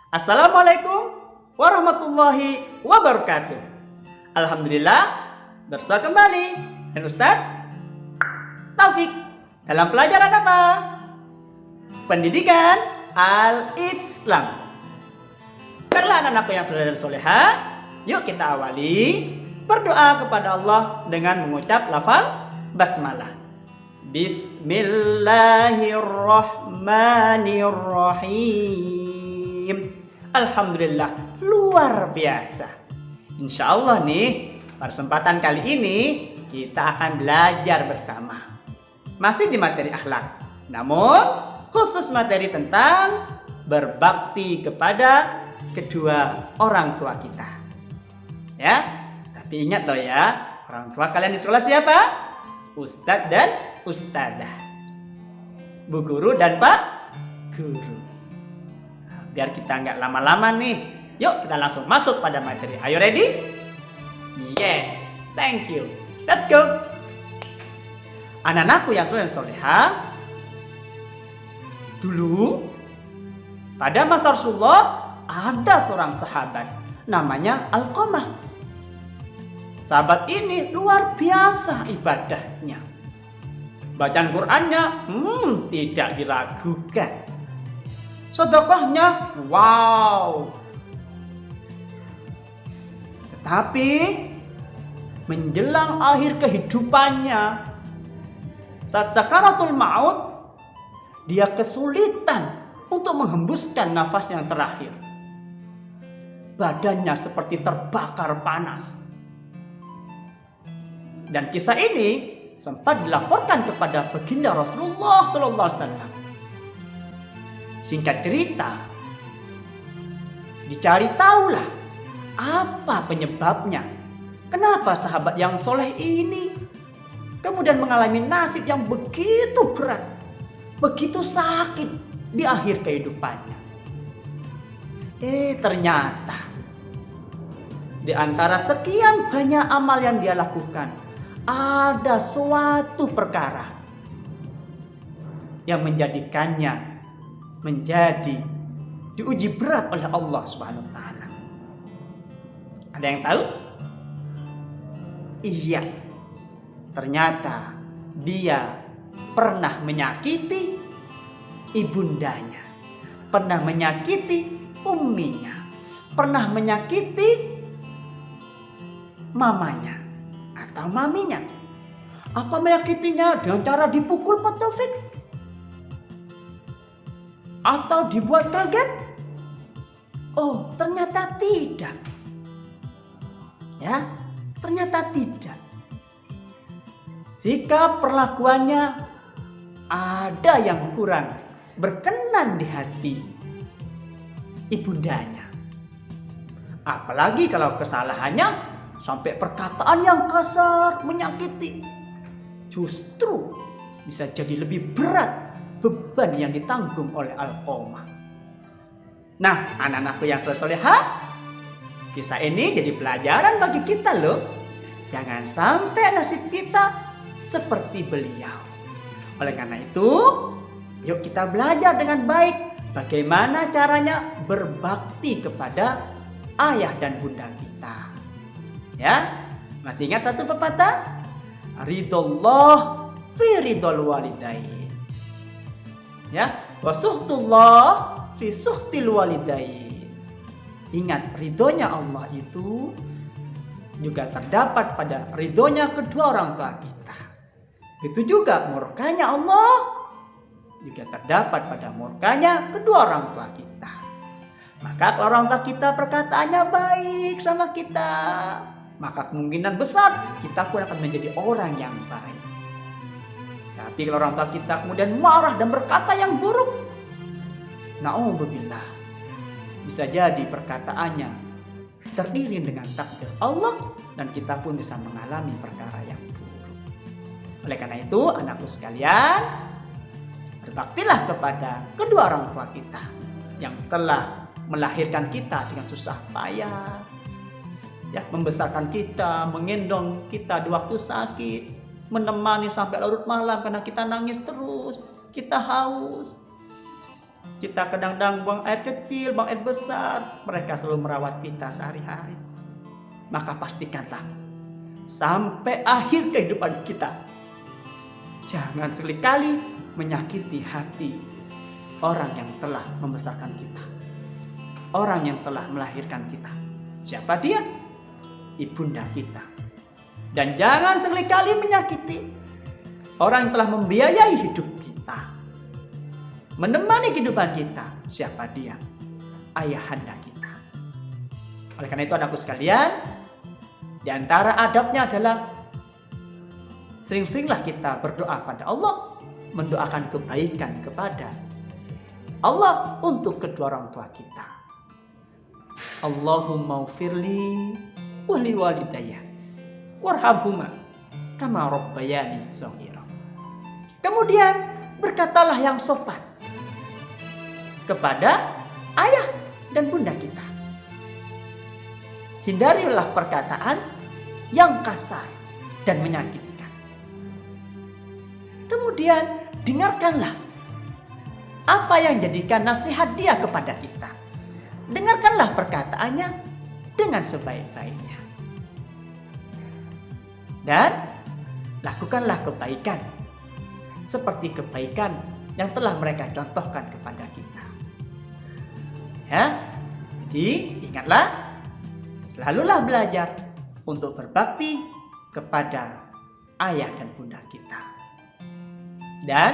Assalamualaikum warahmatullahi wabarakatuh. Alhamdulillah, bersua kembali dengan Ustadz Taufik dalam pelajaran apa? Pendidikan Al-Islam. Baiklah anak-anakku yang soleh dan soleha, yuk kita awali berdoa kepada Allah dengan mengucap lafal basmalah. Bismillahirrahmanirrahim. Alhamdulillah, luar biasa. Insya Allah nih, pada kesempatan kali ini kita akan belajar bersama. Masih di materi akhlak, namun khusus materi tentang berbakti kepada kedua orang tua kita. Ya, tapi ingat loh ya, orang tua kalian di sekolah siapa? Ustadz dan Ustadzah, Bu Guru dan Pak Guru. Biar kita nggak lama-lama nih, yuk kita langsung masuk pada materi. Are you ready? Yes, thank you. Let's go. Anak-anakku yang soleh dan soleha, dulu pada masa Rasulullah ada seorang sahabat namanya Alqamah. Sahabat ini luar biasa ibadahnya. Bacaan Qur'annya tidak diragukan. Sedekahnya wow. Tetapi menjelang akhir kehidupannya, saat sakaratul maut, dia kesulitan untuk menghembuskan nafas yang terakhir. Badannya seperti terbakar panas. Dan kisah ini sempat dilaporkan kepada baginda Rasulullah SAW. Singkat cerita, dicari tahulah apa penyebabnya. Kenapa sahabat yang soleh ini kemudian mengalami nasib yang begitu berat, begitu sakit di akhir kehidupannya. Ternyata di antara sekian banyak amal yang dia lakukan, ada suatu perkara yang menjadikannya menjadi diuji berat oleh Allah Subhanahu wa taala. Ada yang tahu? Iya. Ternyata dia pernah menyakiti ibundanya, pernah menyakiti umminya, pernah menyakiti mamanya atau maminya. Apa menyakitinya dengan cara dipukul Pak Taufik? Atau dibuat kaget? Oh, ternyata tidak. Ya, ternyata tidak. Sikap perlakuannya ada yang kurang berkenan di hati ibundanya. Apalagi kalau kesalahannya sampai perkataan yang kasar, menyakiti. Justru bisa jadi lebih berat beban yang ditanggung oleh Alqamah. Nah, anak-anakku yang soleh-soleha, kisah ini jadi pelajaran bagi kita loh. Jangan sampai nasib kita seperti beliau. Oleh karena itu, yuk kita belajar dengan baik bagaimana caranya berbakti kepada ayah dan bunda kita. Ya, masih ingat satu pepatah? Ridullah fi ridul walidain. Ya, wa suhtullah fi suhtil walidain. Ingat, ridhonya Allah itu juga terdapat pada ridhonya kedua orang tua kita. Itu juga murkanya Allah juga terdapat pada murkanya kedua orang tua kita. Maka kalau orang tua kita perkataannya baik sama kita, maka kemungkinan besar kita pun akan menjadi orang yang baik. Tapi kalau orang tua kita kemudian marah dan berkata yang buruk, na'udzubillah, bisa jadi perkataannya terdiri dengan takdir Allah dan kita pun bisa mengalami perkara yang buruk. Oleh karena itu, anakku sekalian, berbaktilah kepada kedua orang tua kita yang telah melahirkan kita dengan susah payah, ya, membesarkan kita, menggendong kita di waktu sakit, menemani sampai larut malam karena kita nangis terus, kita haus. Kita kadang-kadang buang air kecil, buang air besar. Mereka selalu merawat kita sehari-hari. Maka pastikanlah sampai akhir kehidupan kita, jangan sekali-kali menyakiti hati orang yang telah membesarkan kita, orang yang telah melahirkan kita. Siapa dia? Ibunda kita. Dan jangan sekali-kali menyakiti orang yang telah membiayai hidup kita, menemani kehidupan kita. Siapa dia? Ayahanda kita. Oleh karena itu, anakku sekalian, di antara adabnya adalah sering-seringlah kita berdoa pada Allah, mendoakan kebaikan kepada Allah untuk kedua orang tua kita. Allahumma ufirli wali walidayya warhamhuma kama rabbayani shaghira. Kemudian berkatalah yang sopan kepada ayah dan bunda kita. Hindarilah perkataan yang kasar dan menyakitkan. Kemudian dengarkanlah apa yang jadikan nasihat dia kepada kita. Dengarkanlah perkataannya dengan sebaik-baiknya. Dan lakukanlah kebaikan seperti kebaikan yang telah mereka contohkan kepada kita. Ya, jadi ingatlah, selalulah belajar untuk berbakti kepada ayah dan bunda kita. Dan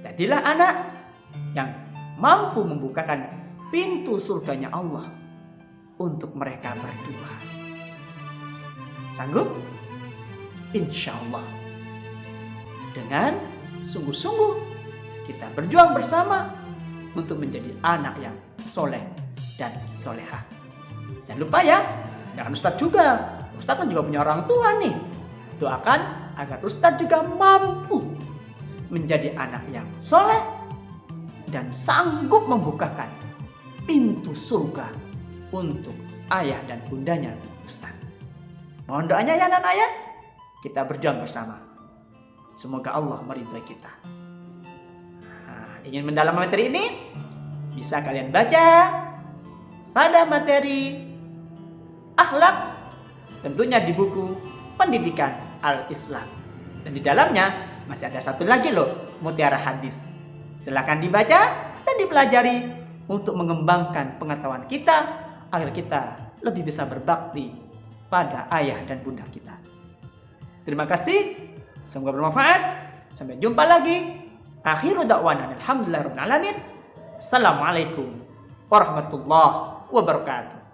jadilah anak yang mampu membukakan pintu surganya Allah untuk mereka berdua. Sanggup? Insya Allah. Dengan sungguh-sungguh kita berjuang bersama untuk menjadi anak yang soleh dan solehah. Jangan lupa ya, jangan Ustadz juga. Ustadz kan juga punya orang tua nih. Doakan agar Ustadz juga mampu menjadi anak yang soleh dan sanggup membukakan pintu surga untuk ayah dan bundanya Ustadz. Mohon doanya ya anak-anak ya. Kita berjuang bersama. Semoga Allah meridhai kita. Nah, ingin mendalam materi ini? Bisa kalian baca pada materi akhlak, tentunya di buku Pendidikan Al-Islam. Dan di dalamnya masih ada satu lagi loh, Mutiara Hadis. Silakan dibaca dan dipelajari untuk mengembangkan pengetahuan kita agar kita lebih bisa berbakti pada ayah dan bunda kita. Terima kasih, semoga bermanfaat. Sampai jumpa lagi. Akhiru da'wana alhamdulillahirabbil alamin. Assalamualaikum warahmatullahi wabarakatuh.